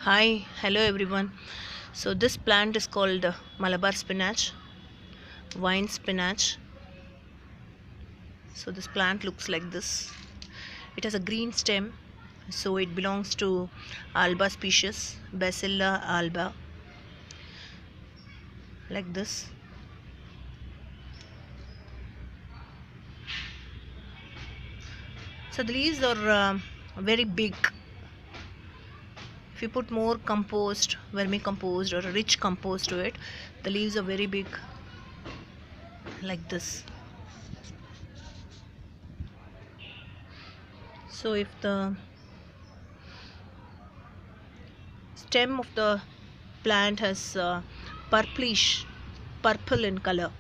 Hi, hello everyone. So this plant is called Malabar spinach, vine spinach. So this plant looks like this. It has a green stem, so it belongs to Alba species, Bacilla alba, like this. So the leaves are very big. If you put more compost, vermicompost or a rich compost to it, the leaves are very big, like this. So if the stem of the plant has purplish purple in color,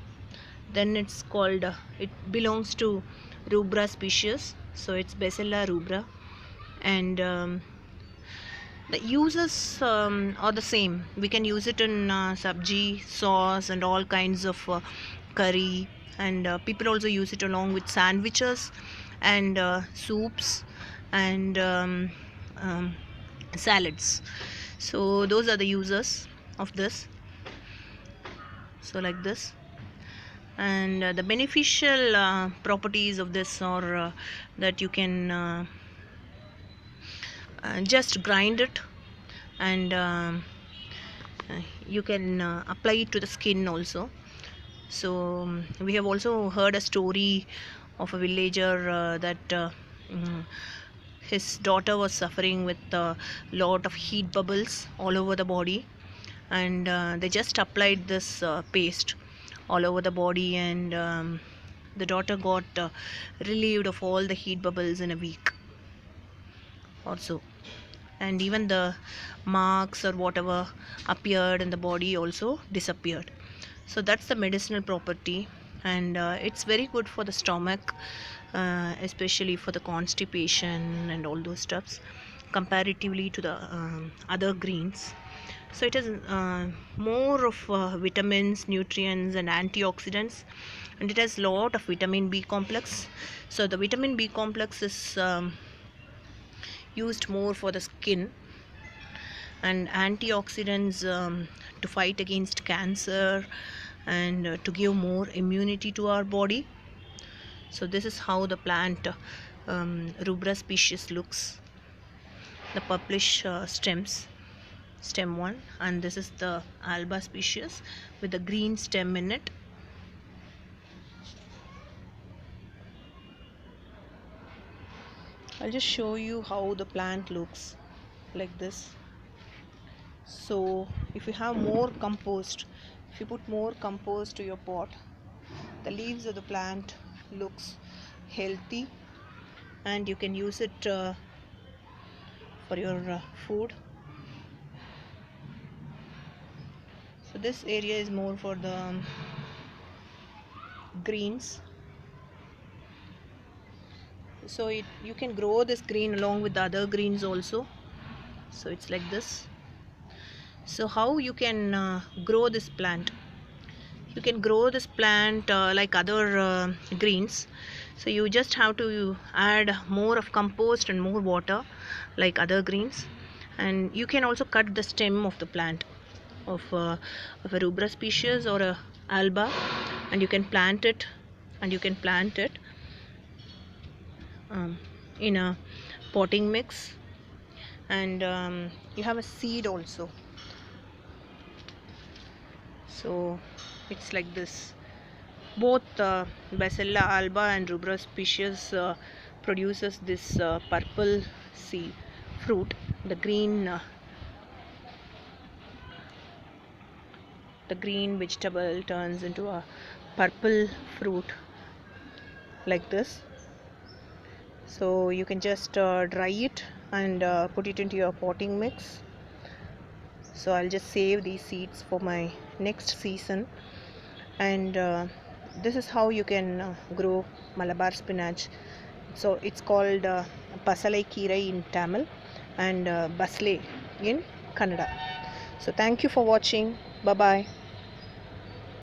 then it's called it belongs to rubra species, so it's Bacilla rubra. And the uses are the same. We can use it in sabji, sauce and all kinds of curry, and people also use it along with sandwiches and soups and salads. So those are the uses of this. So like this. And the beneficial properties of this are that you can just grind it, and you can apply it to the skin also. So we have also heard a story of a villager that his daughter was suffering with a lot of heat bubbles all over the body, and they just applied this paste all over the body, and the daughter got relieved of all the heat bubbles in a week or so. And even the marks or whatever appeared in the body also disappeared. So that's the medicinal property, and it's very good for the stomach, especially for the constipation and all those stuffs, comparatively to the other greens. So it has more of vitamins, nutrients and antioxidants, and it has lot of vitamin B complex. So the vitamin B complex is used more for the skin, and antioxidants to fight against cancer, and to give more immunity to our body. So this is how the plant rubra species looks. The purplish stems, stem one, and this is the alba species with the green stem in it. I'll just show you how the plant looks like this. So if you have more compost, if you put more compost to your pot, the leaves of the plant looks healthy, and you can use it for your food. So this area is more for the greens. So you can grow this green along with the other greens also. So it's like this. So how you can grow this plant? You can grow this plant like other greens. So you just have to add more of compost and more water like other greens, and you can also cut the stem of the plant of a rubra species or a alba, and you can plant it, in a potting mix, and you have a seed also. So it's like this. Both Bacilla alba and rubra species produces this purple seed fruit. The green vegetable turns into a purple fruit like this. So you can just dry it and put it into your potting mix. So I'll just save these seeds for my next season, and this is how you can grow Malabar spinach. So it's called Pasalai Kirai in Tamil, and Basle in Kannada. So thank you for watching. Bye bye.